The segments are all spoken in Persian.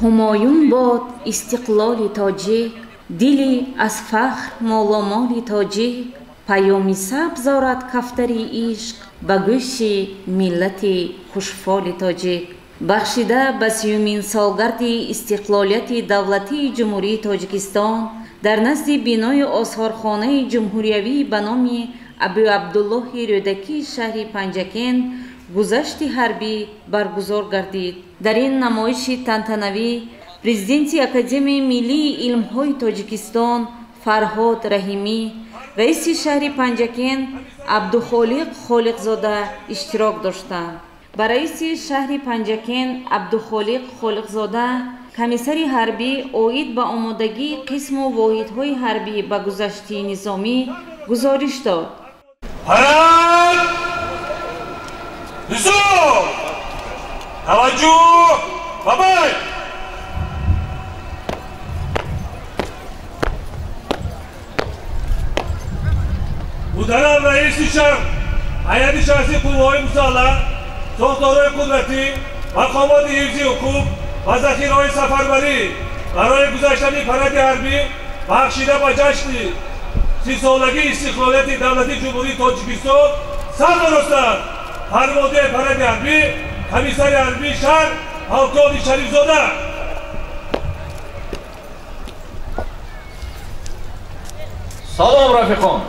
همایون باد استقلال تاجیک، دلی از فخر مالامال تاجیک، پیامی سبز آرد کفتری عشق به گوش ملت خوشفال تاجیک. بخشیده به 30مین سالگرد استقلالیت دولتی جمهوری تاجیکستان در نزد بینای آثارخانه جمهوریوی به نام ابو عبدالله رودکی شهر پنجکین گذشت حربی برگزار گردید. در این نمایش تنتنوی پرزیدنت اکادمی ملی علم‌های تاجیکستان فرهاد رحیمی، رئیس شهر پنجکین عبدالخالق خالقزاده اشتراک داشتند. با رئیس شهر پنجکین عبدالخالق خالقزاده کمیسر حربی اوید به آمادگی قسم و واحدهای حربی به گذشت نظامی گزارش داد. حضور! توجه! بابای! محترم رئیس شهر، هیئت شخصی قوه‌های مسلح، ساختارهای قدرتی، مقامات حفظی حقوق و ذخیره‌های سفربری برای گذشتن پرد حربی بخشیده به جشن 30 سالگی استقلالیت دولتی جمهوری تاجیکستان سر برآورد. فرمانده پرد حربی کمیسر حربی شهر حاکم شریفزاده. سلام رفیقان.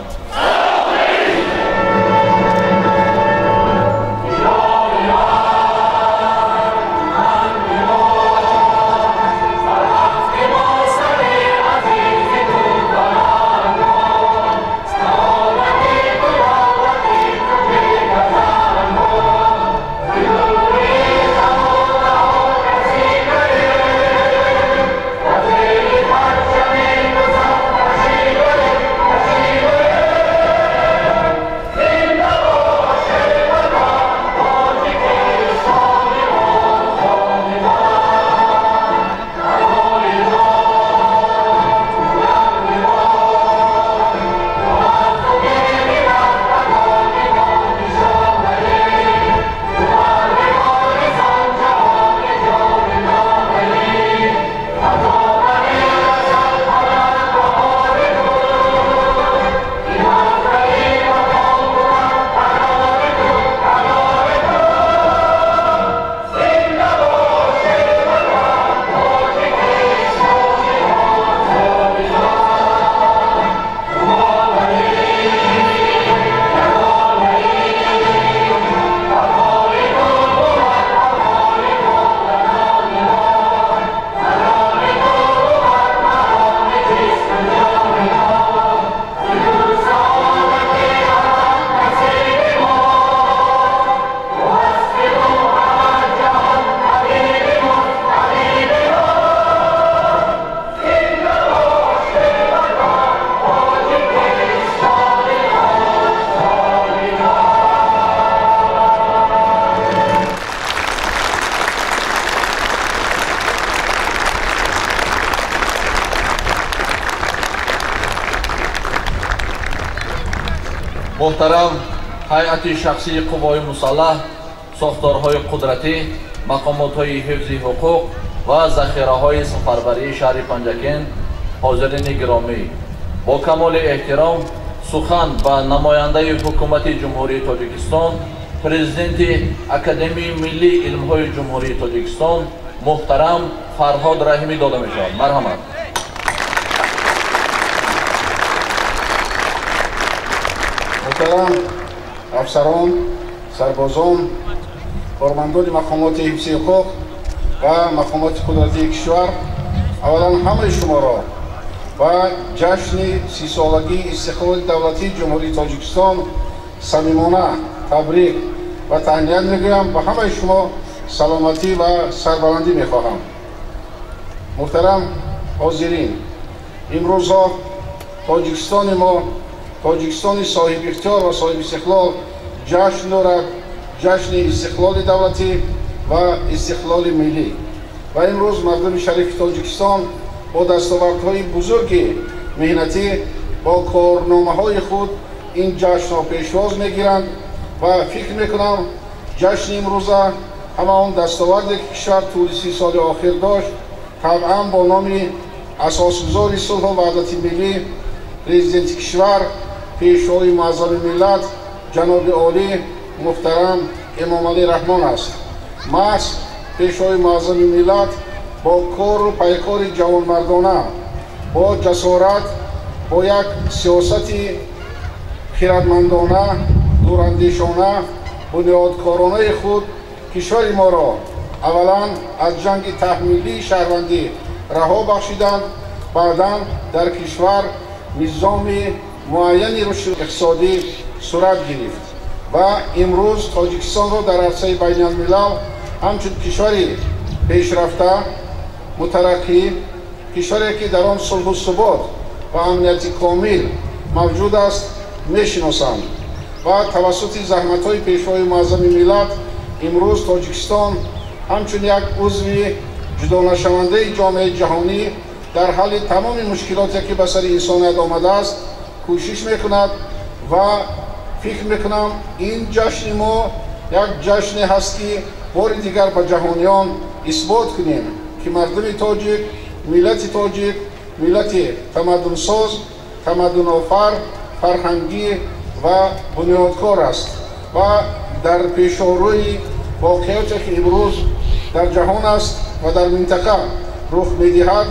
محترم هیئت شخصی قوای مسلح، ساختارهای قدرتی، مقامات‌های حفظی حقوق و ذخیره‌های سفربری شهر پنجکین، حاضرین گرامی، با کمال احترام سخن به نماینده حکومت جمهوری تاجیکستان، پرزیدنت اکادمی ملی علم‌های جمهوری تاجیکستان محترم فرهاد رحیمی داده می‌شود. مرحمت. محترم افسران، سربازان، کارمندان مقامات حفظی حقوق و مقامات قدرتی کشور، اولا همه شما را و جشن 30 سالگی استقلال دولتی جمهوری تاجیکستان صمیمانه تبریک و تهنیت میگویم. به همه شما سلامتی و سربلندی میخواهم. محترم حاضرین، امروزها تاجیکستان ما، تاجیکستان صاحب اختیار و صاحب استقلال جشن دارد، جشن استقلال دولتی و استقلال ملی. و امروز مردم شریف تاجیکستان با دستاوردهای بزرگ مهنتی با کارنامه‌های خود این جشن را پیشواز میگیرند و فکر میکنم جشن امروز همه آن دستاوردی که کشور طول 30 سال آخر داشت طبعا با نام اساسگزار صلح و وحدت ملی پرزیدنت کشور پیشوای معظم ملت جناب عالی محترم امام علی رحمان است. محض پیشوای معظم ملت با کار و پیکار جوانمردانه با جسارت با یک سیاست خردمندانه دوراندیشانه بنیادکارانه خود کشور ما را اولا از جنگ تحمیلی شهروندی رها بخشیدند، بعدا در کشور نظام معینی رشد اقتصادی صورت گرفت و امروز تاجیکستان را در عرصه بین الملل همچون کشوری پیشرفته مترقی، کشوری که در آن صلح و ثبات و امنیت کامل موجود است میشناسند و توسط زحمت‌های پیشوای معظم ملت امروز تاجیکستان همچون یک عضو جدا نشونده جامعه جهانی در حل تمام مشکلاتی که به سر انسانیت آمده است کوشش میکند و فکر میکنم این جشن ما یک جشن هست که بار دیگر به جهانیان اثبات کنیم که مردم تاجیک، ملت تاجیک ملت تمدن ساز، تمدن آفر، فرهنگی و بنیادکار است و در پیشروی واقعیتی که امروز در جهان است و در منطقه رخ می‌دهد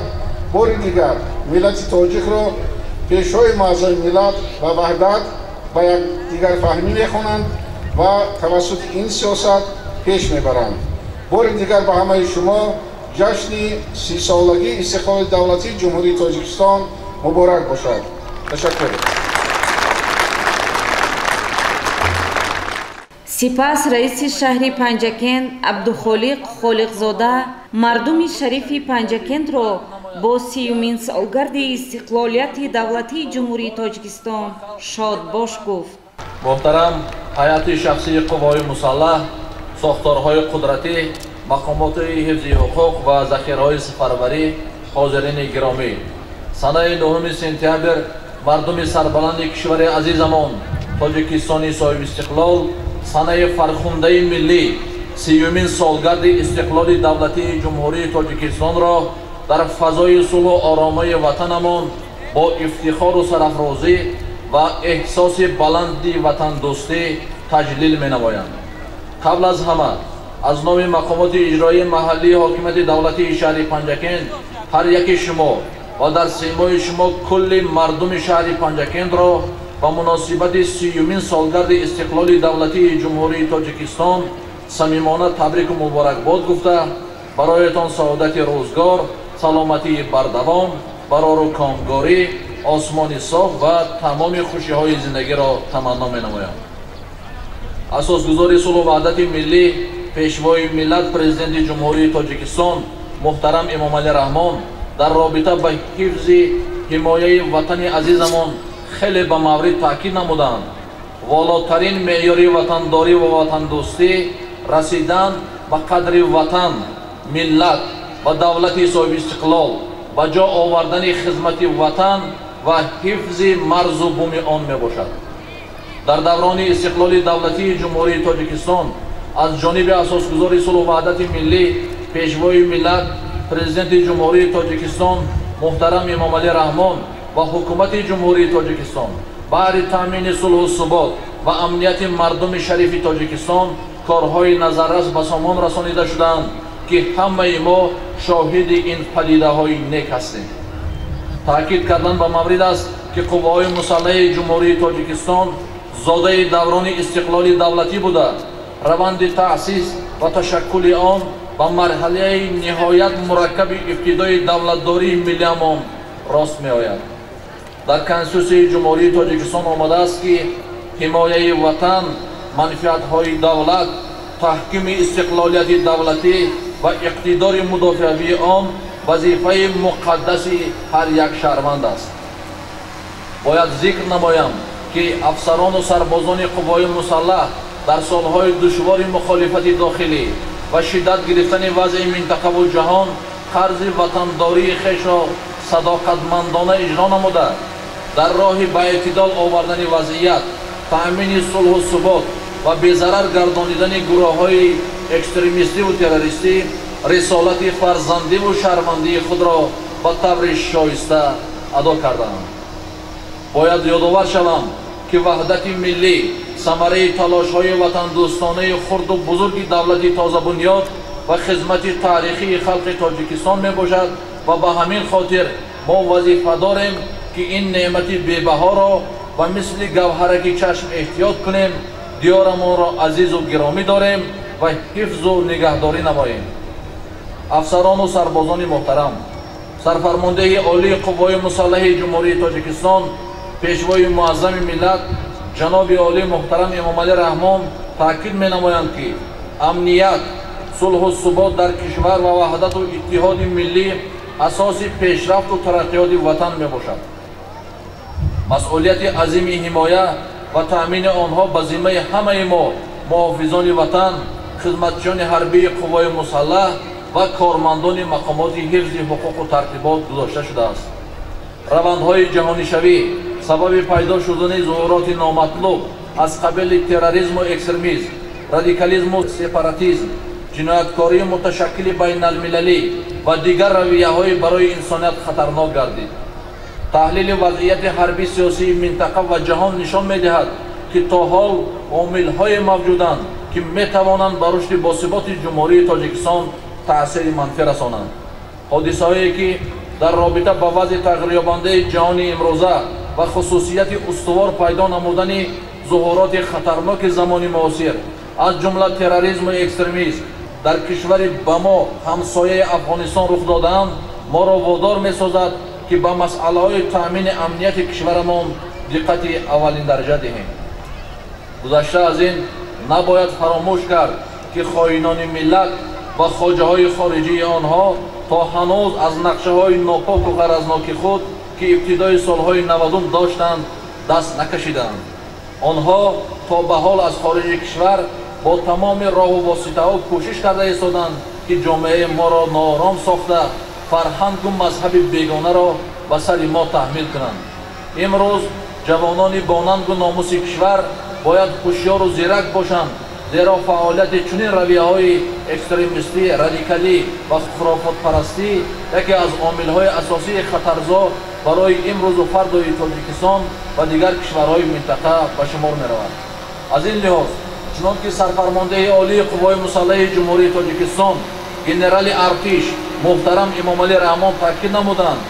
بار دیگر ملت تاجیک را پیشوای معظم ملت و وحدت و یک دیگر فهمی می‌خوانند و توسط این سیاست پیش می‌برند. بار دیگر به همه شما جشن 30 سالگی استقلال دولتی جمهوری تاجیکستان مبارک باشد. تشکر. سپس رئیس شهر پنجکند عبدالخالق خالقزاده مردم شریف پنجکند را با 30مین سالگرد استقلالیت دولتی جمهوری تاجیکستان شادباش گفت. محترم هیئت شخصی قوای مسلح، ساختارهای قدرتی، مقامات حفظی حقوق و ذخیره‌های سفاربری، حاضرین گرامی، سنه 9 سپتامبر مردم سربلند کشور عزیزمان تاجیکستان صاحب استقلال سنه فرخنده ملی 30مین سالگرد استقلال دولتی جمهوری تاجیکستان را در فضای صلح و آرامی وطنمان با افتخار و سرافرازی و احساس بلندی وطن دوستی تجلیل می‌نمایند. قبل از همه از نام مقامات اجرایی محلی حاکمیت دولتی شهر پنجکند هر یک شما و در سیمای شما کل مردم شهر پنجکند را با مناسبت 30مین سالگرد استقلال دولتی جمهوری تاجیکستان صمیمانه تبریک و مبارکباد گفته برایتان سعادت روزگار، سلامتی بردوام، برار و کامگاری، آسمان صاف و تمام خوشی‌های زندگی را تمنا می‌نمایم. اساسگزار صلح و وحدت ملی پیشوای ملت پرزیدنت جمهوری تاجیکستان محترم امام علی رحمان در رابطه با حفظ حمایه وطن عزیزمان خیلی به مورد تاکید نمودند. والاترین معیار وطنداری و وطن دوستی رسیدن به قدر وطن، ملت و دولت صاحب استقلال به جا آوردن خدمت وطن و حفظ مرز و بوم آن می باشد. در دوران استقلال دولتی جمهوری تاجیکستان از جانب اساسگزار صلح و وحدت ملی پیشوای ملت پرزیدنت جمهوری تاجیکستان محترم امام علی رحمان و حکومت جمهوری تاجیکستان برای تامین صلح و ثبات و امنیت مردم شریف تاجیکستان کارهای نظررس به سامان رسانیده شدند که همه ما شاهد این پدیده‌های نیک هستیم. تاکید کردن به مورد است که قوای مسلح جمهوری تاجیکستان زاده دوران استقلال دولتی بوده، روند تأسیس و تشکل آن به مرحله نهایت مرکب ابتدای دولتداری ملیمان راست می آید. در کنستیتوسیون جمهوری تاجیکستان آمده است که حمایه وطن، منفعت‌های دولت، تحکیم استقلالیت دولتی و اقتدار مدافعی آن وظیفه مقدس هر یک شهروند است. باید ذکر نمایم که افسران و سربازان قوای مسلح در سالهای دشوار مخالفت داخلی و شدت گرفتن وضع منطقه و جهان قرض وطنداری خویش را صداقتمندانه اجرا نموده در راه به اعتدال آوردن وضعیت، تأمین صلح و ثبات و بی‌ضرر گردانیدن گروه‌های اکستریمیستی و تروریستی رسالت فرزندی و شرمندی خود را به طور شایسته ادا کردند. باید یادآور شوم که وحدت ملی ثمره تلاش‌های وطندوستانه خرد و بزرگ دولت تازه بنیاد و خدمت تاریخی خلق تاجیکستان میباشد و به همین خاطر ما وظیفه داریم که این نعمت بی‌بها را و مثل گوهرک چشم احتیاط کنیم، دیارمان را عزیز و گرامی داریم و حفظ و نگهداری نماییم. افسران و سربازان محترم، سرفرمانده عالی قوای مسلح جمهوری تاجیکستان، پیشوای معظم ملت جناب عالی محترم امامعلی رحمان تاکید می‌نمایند که امنیت، صلح و ثبات در کشور و وحدت و اتحاد ملی اساس پیشرفت و ترقیات وطن میباشد. مسئولیت عظیم حمایت و تأمین آنها به ذمه همه ما محافظان وطن، خدمتچیان حربی قوای مسلح و کارمندان مقامات حفظ حقوق و ترتیبات گذاشته شده است. روندهای جهانی‌شوی سبب پیدا شدن ظهورات نامطلوب از قبیل تروریسم و اکستریمیسم، رادیکالیسم و سپاراتیسم، جنایتکاری متشکل بین المللی و دیگر رویه‌های برای انسانیت خطرناک گردید. تحلیل وضعیت حربی سیاسی منطقه و جهان نشان می‌دهد که تا حال عامل‌های موجودند که می‌توانند بر رشد باثبات جمهوری تاجیکستان تأثیر منفی رسانند. حادثه‌هایی که در رابطه با وضع تغییریابنده جهان امروزه و خصوصیت استوار پیدا نمودن ظهورات خطرناک زمان معاصر از جمله تروریسم و اکستریمیسم در کشور به ما همسایه افغانستان رخ داده‌اند، ما را وادار می‌سازد که به مسئله‌های تأمین امنیت کشورمان دقت اولین درجه دهیم. گذشته از این نباید فراموش کرد که خائنان ملت و خواجه‌های خارجی آنها تا هنوز از نقشه‌های ناپاک و غرضناک خود که ابتدای سال‌های 90 داشتند دست نکشیدند. آنها تا به حال از خارج کشور با تمام راه و واسطه‌ها کوشش کرده ایستادند که جامعه ما را ناآرام ساخته فرهنگ و مذهب بیگانه را به سر ما تحمیل کنند. امروز جوانان باننگ و ناموس کشور باید هوشیار و زیرک باشند، زیرا فعالیت چنین رویه‌های اکستریمیستی، رادیکالی و خرافات پرستی یکی از عامل‌های اساسی خطرزا برای امروز و فردا تاجیکستان و دیگر کشورهای منطقه به شمار می‌رود. از این لحاظ چنانکه سرفرمانده عالی قوای مسلح جمهوری تاجیکستان گنرال ارتش محترم امامعلی رحمان تاکید نمودند،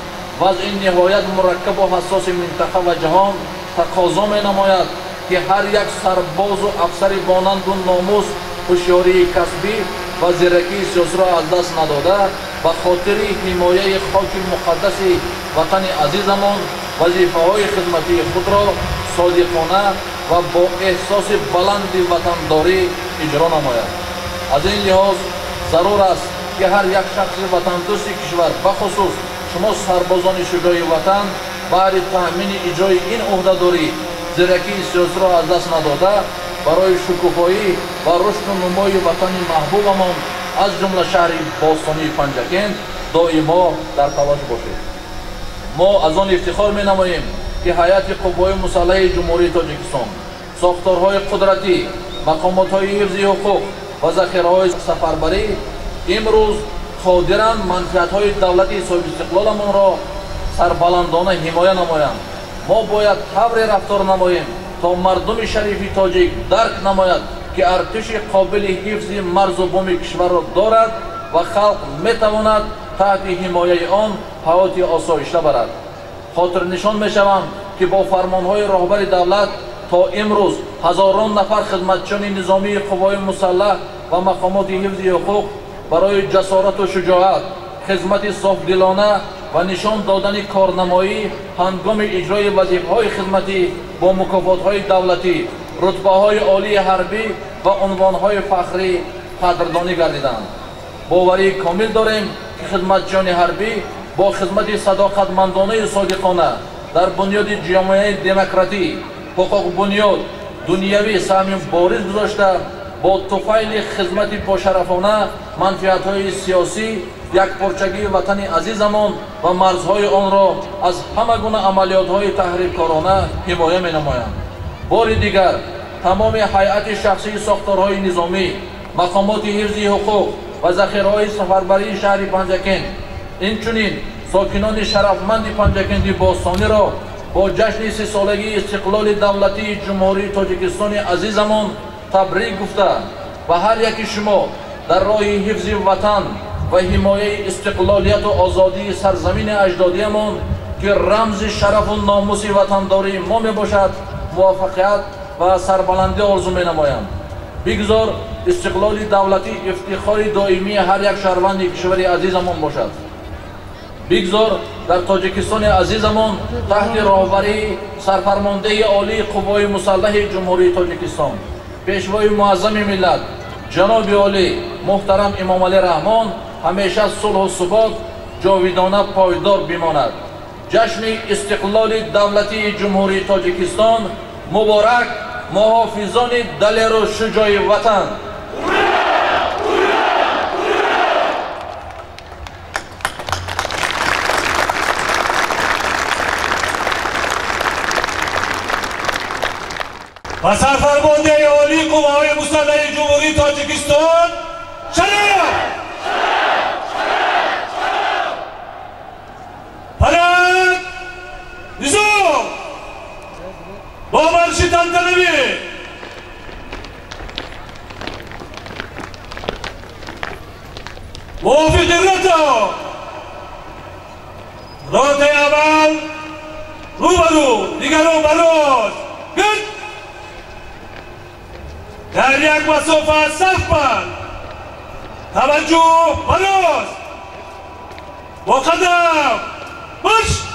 وضع نهایت مرکب و حساس منطقه و جهان تقاضا می‌نماید که هر یک سرباز و افسر بانند و ناموس هوشیاری کسبی و زیرکی سیاسی را از دست نداده به خاطر حمایه خاک مقدس وطن عزیزمان وظیفه‌های خدمتی خود را صادقانه و با احساس بلند وطنداری اجرا نماید. از این لحاظ ضرور است که هر یک شخص وطندوست کشور بخصوص شما سربازان شجاع وطن بعد تأمین اجرای این عهده‌داری زیرکی سیاسی را از دست نداده برای شکوفایی و رشد و نمای وطن محبوبمان از جمله شهر باستانی پنجکند دائما در تلاش باشید. ما از آن افتخار می‌نماییم که هیئت قوای مسلح جمهوری تاجیکستان، ساختارهای قدرتی، مقامات‌های حفظ حقوق و ذخیره‌های سفربری امروز قادرند منفعت‌های دولتی صاحب استقلالمان را سربلندانه حمایه نمایند. ما باید طوری رفتار نماییم تا مردم شریف تاجیک درک نماید که ارتش قابل حفظ مرز و بوم کشور را دارد و خلق میتواند تحت حمایه آن حیات آسایشته برد. خاطر نشان میشوم که با فرمانهای رهبر دولت تا امروز هزاران نفر خدمتچیان نظامی قوای مسلح و مقامات حفظ حقوق برای جسارت و شجاعت، خدمت صافدلانه و نشان دادن کارنمایی هنگام اجرای وظیفه‌های خدمتی با مکافات‌های دولتی، رتبه‌های عالی حربی و عنوان‌های فخری قدردانی گردیدند. باوری کامل داریم که خدمتچیان حربی با خدمت صداقتمندانه و صادقانه در بنیاد جامعه دموکراتی، حقوق بنیاد دنیوی سهم بارز گذاشته با طفیل خدمت باشرفانه منفعت‌های سیاسی یکپارچگی وطن عزیزمان و مرزهای آن را از همه گونه عملیات‌های تحریمکارانه حمایت می‌نمایند. بار دیگر تمام هیئت شخصی ساختارهای نظامی، مقامات حفظی حقوق و ذخیره‌های سفربری شهر پنجکند، اینچنین ساکنان شرفمند پنجکند باستانی را با جشن 30 سالگی استقلال دولتی جمهوری تاجیکستان عزیزمان تبریک گفته و هر یک شما در راه حفظ وطن و حمایت استقلالیت و آزادی سرزمین اجدادیمان که رمز شرف و ناموس وطنداری ما می باشد موفقیت و سربلندی آرزو می نمایم. بگذار استقلال دولتی افتخار دائمی هر یک شهروند کشور عزیزمان باشد. بگذار در تاجیکستان عزیزمان تحت راهبری سرفرمانده عالی قوای مسلح جمهوری تاجیکستان پیشوای معظم ملت جناب عالی محترم امام علی رحمان همیشه صلح و ثبات جاویدانه پایدار بماند. جشن استقلال دولتی جمهوری تاجیکستان مبارک. محافظان دلیر و شجاع وطن. و سرفرمانده عالی قوای مسلح جمهوری تاجیکستان شرف! پرد! نظام! با مرش تنطلبی! موافق رتا! رات اول روبرو دیگران براش گرد! در یک مسافت صف بند توجه براش با قدم باش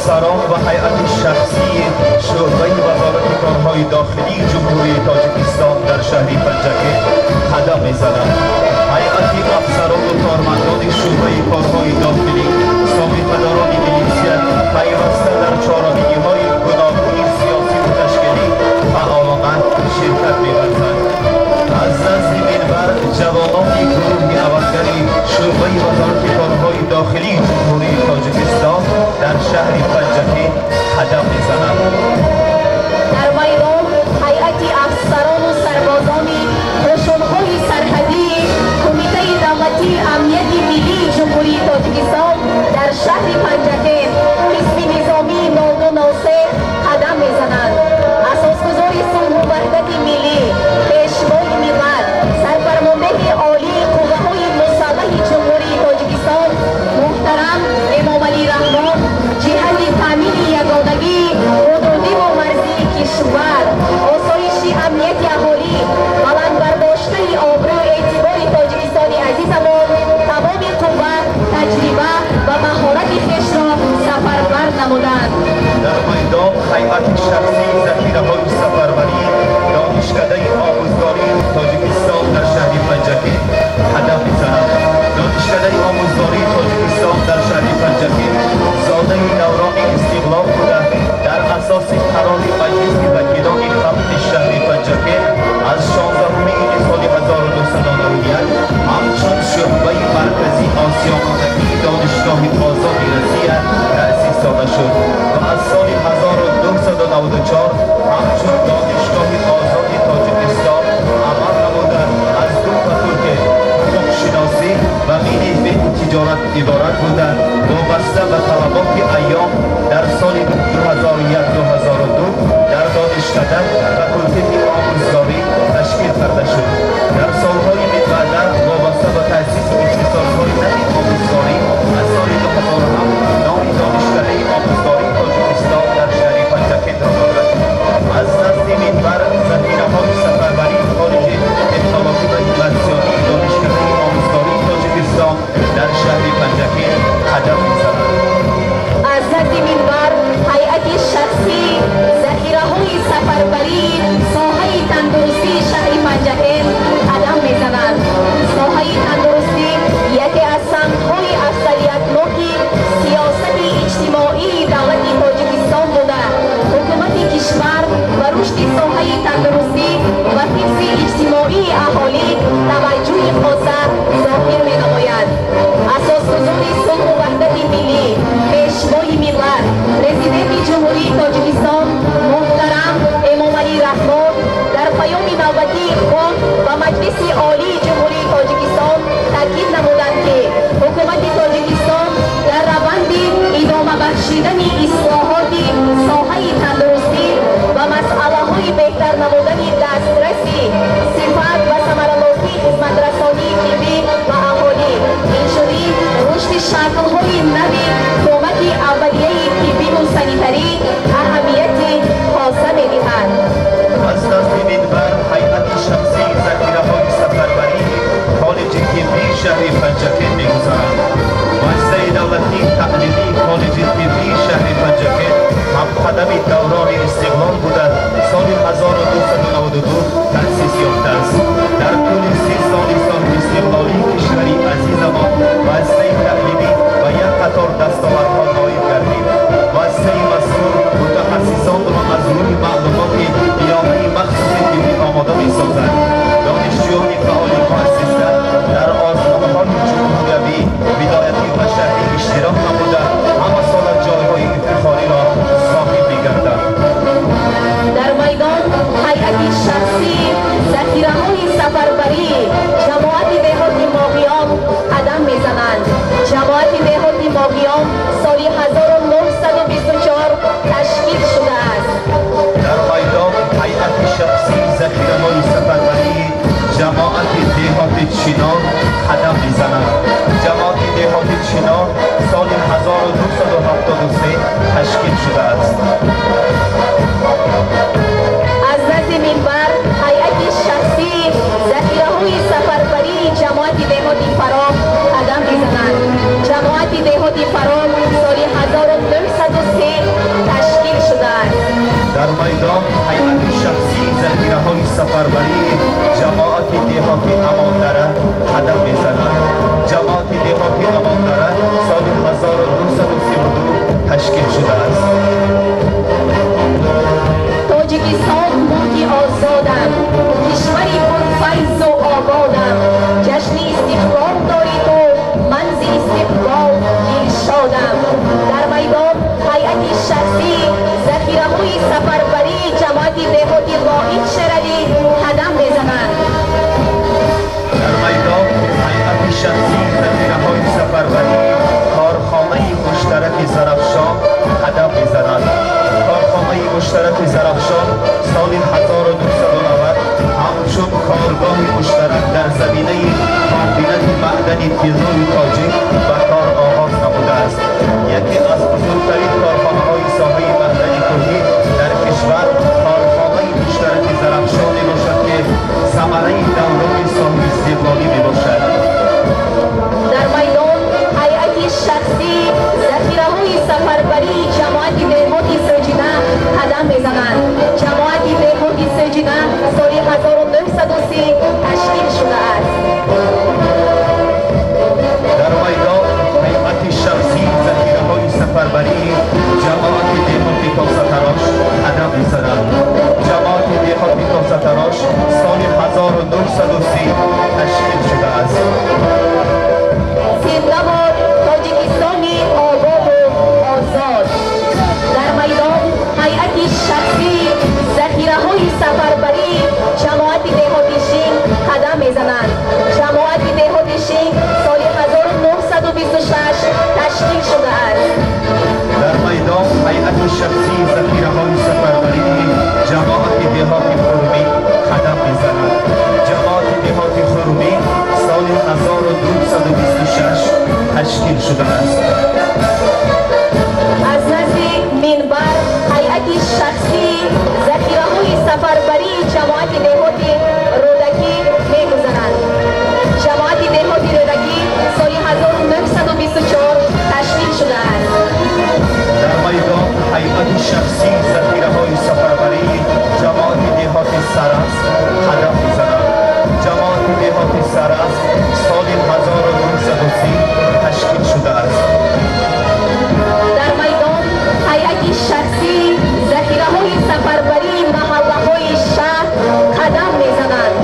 افسران و هیئت شخصی شعبه وزارت کارهای داخلی جمهوری تاجیکستان در شهر پنجگه قدم می‌زند. هیئت افسران و کارمندان شعبه کارهای داخلی سابقه‌داران میلیسیا پیوسته در چهارمینی‌های گوناگون سیاسی و تشکیلی فعالانه شرکت می‌ورزند. از نزد منبر جوانان گروه اولگری شعبه وزارت کارهای داخلی جمهوری تاجیکستان در شهر پنجگه قدم می‌زنند. در میدان هیئت افسران و سربازان قشون‌های سرحدی کمیته دولتی امنیت ملی جمهوری تاجیکستان در شهر پنجگه قسم نظامی 9293 قدم می‌زنند. اساسگزار صلح و وحدت ملی پیشوای ملت سرفرمانده عالی قوه‌های مسلح جمهوری تاجیکستان محترم امامعلی رحمان جهت تامین یگانگی حدودی و مرزی کشور، آسایش امنیت اهالی، بلندبرداشته آبرو و اعتبار تاجیکستان عزیزمان تمام قوه، تجربه و مهارت خویش را سفربر نمودند. در میدان هیئت شخصی ذخیره‌های سفربری دانشکده آموزگاری تاجیکستان در شهر پنجگه قدم می‌زند. دانشکده آموزگاری تاجیکستان در شهر پنجگه زاده دوران استقلال بوده در اساس قرار مجلس وکیلان خلق شهر پنجگه از 16 سال 1991 همچون شعبه مرکزی آسیامانگی دانشگاه آزاد روسیه تأسیس داده شد و از سال 1294 همچون دانشگاه آزاد تاجیکستان عمل نموده از دو فاکولته حقوق‌شناسی و علم تجارت عبارت بوده وابسته به طلبات ایام در سال 2001-2002 در دانشکده فاکولته آموزگاری تشکیل کرده شد. در سالهای بعد وابسته به تأسیس اختصاص‌های نوی آموزگاری از سال 2007 نام دانشکده آموزگاری تاجیکستان در شهر پنجگه دارد. از نزد منبر ذخیره‌های سفربری خارجی اطلاعاتی و انفلاسیونی دانشکده آموزگاری تاجیکستان در شهر پنجگه قدم می‌زند. از نزد منبر هیئت شخصی ذخیره‌های سفربری ساحه تندرستی شهر پنجگه قدم می‌زنند. ساحه تندرستی یکی از سمت‌های اکثریت‌ناک سیاست اجتماعی دولت تاجیکستان بوده. حکومت کشور و رشد ساحه تندرستی و حفظ اجتماعی اهالی توجه خاصه ظاهر می‌نماید. اساسگزار صلح و وحدت ملی پیشوای ملت پرزیدنت جمهوری تاجیکستان محترم امامعلی رحمان در پیام نوبتی خود و مجلس عالی جمهوری تاجیکستان تاکید نمودند که حکومت تاجیکستان در روند ادامه بخشیدن اصلاحات ساحه تندرستی و مسئله‌های بهتر نمودن دسترسی صفت و ثمربردی خدمت‌رسانی طبی و اهالی اینجوری رشد شکل‌های نوی کمک اولیه طبی و سانیتری اهمیت خاصه می‌دهد. از نزد منبر هیئت شخصی ذخیره‌های سفربری کالج طبی شهر پنجگه می‌گذارد. مؤسسه دولتی تعلیمی کالج طبی شهر پنجگه همقدم دوران استقلال بوده سال 1292 تأسیس یافته است. در طول 30 سال استقلالی کشوری عزیزمان مؤسسه تعلیمی و یک قطار دستاوردها نایل گردید. مؤسسه مذکور متخصصان را از روی معلومات بیانه مخصوص طبی آماده می‌سازد. دانشجویان فعال مؤسسه در آزمون‌های جمهوری ولایتی و شهری اشتراک نموده همه سال جایهای افتخاری را صاحب می‌گردند. در میدان هیئت شخصی ذخیره‌های سفربری جماعت دهات ماهیان قدم می‌زنند. جماعت دهات ماهیان سال 1924 تشکیل شده است. در میدان هیئت شخصی ذخیره‌های سفربری جماعت دهات چینار قدم می‌زنند. جماعت دهات چینار سال 1973 تشکیل شده است. از نزد منبر هیئت شخصی ذخیره‌های سفربری جماعت دهات فرام قدم می‌زنند. جماعت دهات فرام سال 1903 های سفربری جماعت دهاتی اماندره هدف میزنند. جماعت دهاتی اماندره سال 1932 تشکیل شده است. تاجیکستان ملکی آزادم، کشوری پرفیض و آبادم. جشن استقلال داری تو، من ز استقلال دلشادم. در میدان هیئت شخصی ذخیره‌های سفربری جماعت دهاتی واحد شهری قدم میزنند. در میدان هیئت شخصی ذخیره‌های سفربری کارخانه مشترک زرافشان قدم میزنند. کارخانه مشترک زرافشان سال 1990 همچون کارگاه مشترک در زمینه تامینات معدن طلای تاجیک به کار آغاز نموده است. یکی از بزرگترین کارخانه‌های ساحه معدن کوهی در کشور کارخانه مشترک زرافشان میباشد که ثمره دوران صاحب استقلالی میباشد. در میدان هیئت شخصی ذخیره‌های سفربری جماعت دهاتی سرجیده قدم میزنند. جماعت دهاتی سرجیده سال 1930 تشکیل شده است. در میدان هیئت شخصی ذخیره‌های سفربری جماعت دهاتی کاسه‌تراش قدم میزنند. جماعت دهاتی کاسه‌تراش سال 1930 تشکیل شده است. زنده باد تاجیکستانی آباد و آزاد. در میدان هیئت شخصی ذخیره‌های سفربری جماعت دهاتی شین قدم میزنند. جماعت دهاتی شین سال 1926 تشکیل شده است. در میدان هیئت شخصی ذخیره‌های سفربری جماعت دهاتی خرمی قدم میزند. جماعت دهاتی خرمی سال 1926 تشکیل شده است. از نزد منبر هیئت شخصی ذخیره‌های سفربری جماعت دهاتی رودکی می‌گذرند. جماعت دهاتی رودکی سال 1924 تشکیل شده است. در میدان هیئت شخصی ذخیره‌های سفربری جماعت دهاتی سرس قدم میزند. جماعت دهاتی سرس سال 1930 تشکیل شده است. در میدان هیئت شخصی ذخیره‌های سفربری محله‌های شهر قدم میزنند.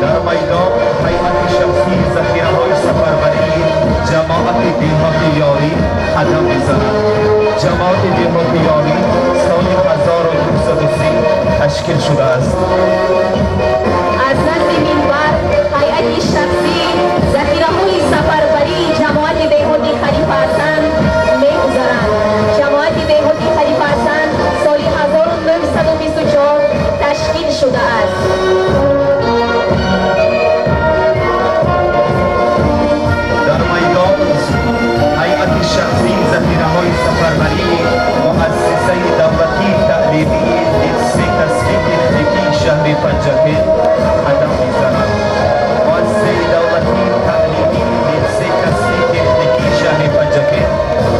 در میدان هیئت شخصی ذخیره‌های سفربری جماعت دهاتی یاری قدم میزند. جماعت دهاتی یاری سال 1930 تشکیل شده است. از نزد منبر هیئت شخصی ذخیره‌های سفربری جماعت دهاتی خلیفه حسن می‌گذرند. جماعت دهاتی خلیفه حسن سال 1924 تشکیل شده است. در میدان هیئت شخصی ذخیره‌های سفربری مؤسسه دولتی تعلیمی لیسه تصفیه تکنیکی شهر پنجکه قدم میزند. مؤسسه دولتی تعلیمی لیسه تصفیه تکنیکی شهر پنجکه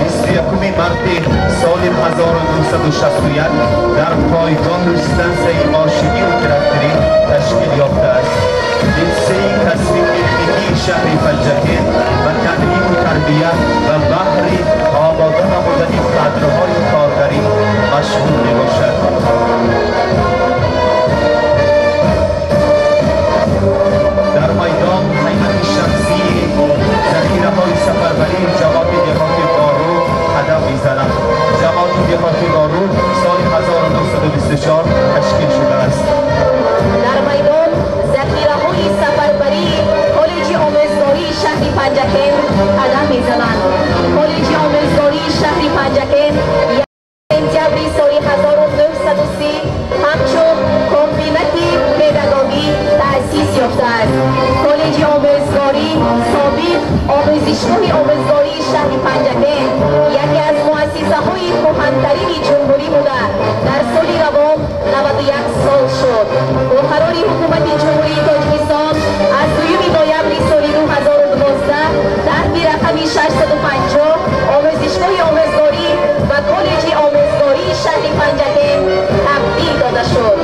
21 مارس سال 1961 در پایگاه استانسیه ماشینی و تراکتوری تشکیل یافته است. لیسه تصفیه تکنیکی شهر پنجکه و تعلیم و تربیت و بهر آماده نمودن کادرهای کارگری مشغول میباشد. در میدان هیئت شخصی ذخیره‌های سفربری جماعت دهاتی بارو قدم میزنند. جماعت دهاتی بارو سال 1924 تشکیل شده است. در میدان ذخیره‌های سفربری کالج آموزگاری شهر پنجکه قدم میزنند. کالج آموزگاری شهر پنجکه سپتامبر سال 1930 همچون کمبیناتی پداگوژی تأسیس یافته است. کالج آموزگاری سابق آموزشگاه آموزگاری شهر پنجکه یکی از مؤسسه‌های کهن‌ترین جمهوری بوده در سال روان 91 سال شد. با قرار حکومت جمهوری تاجیکستان از 2 نوامبر سال 2012 تحت رقم 650 آموزشگاه آموزگاری و کالج آموزگاری شهر پنجکه تبدیل داده شد.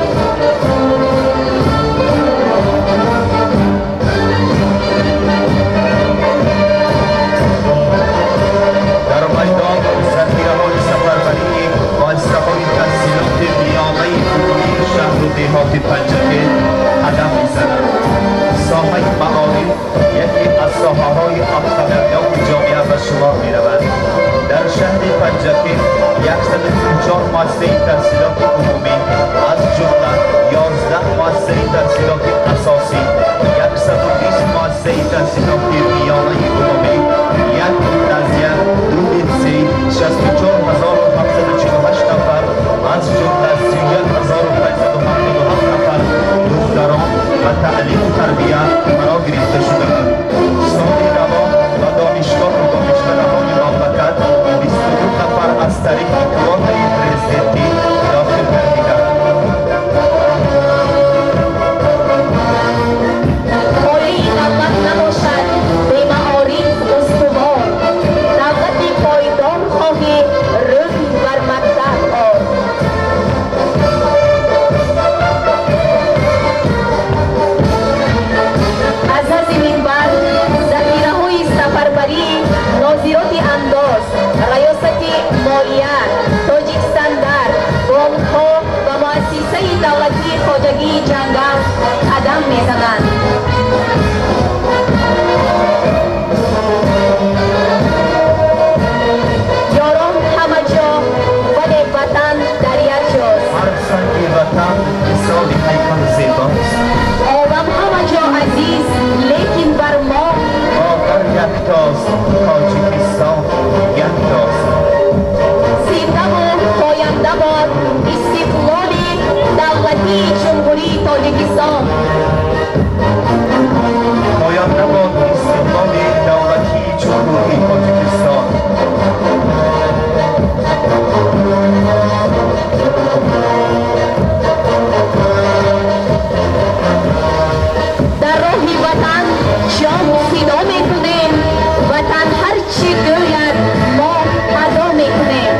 انداز ریاست مالیات تاجیکستان در بانک ها و مؤسسه دولتی خواجگی جنگل قدم میزنند. یاران همه جا ولی وطن در یک جاست. هر سنگ وطن مثال حیکل زیباست. آدم همه جا عزیز لیکن بر ما آخر یک تاست. تاجیکستان یک تاست. زنده و پاینده باد استقلال دولتی جمهوری تاجیکستان. پاینده باد استقلال دولتی جمهوری تاجیکستان. در راه وطن جان فدا میکنیم. وطن هر چی گوید ما ادا میکنیم.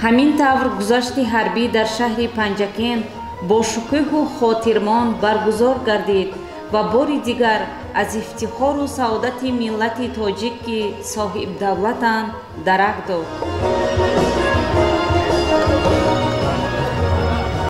ҳамин тавр гузашти ҳарбӣ дар шаҳри панҷакен бо шукӯҳу хотирмон баргузор гардид ва бори дигар аз ифтихору саодати миллати тоҷик ки соҳибдавлатанд дарак дод.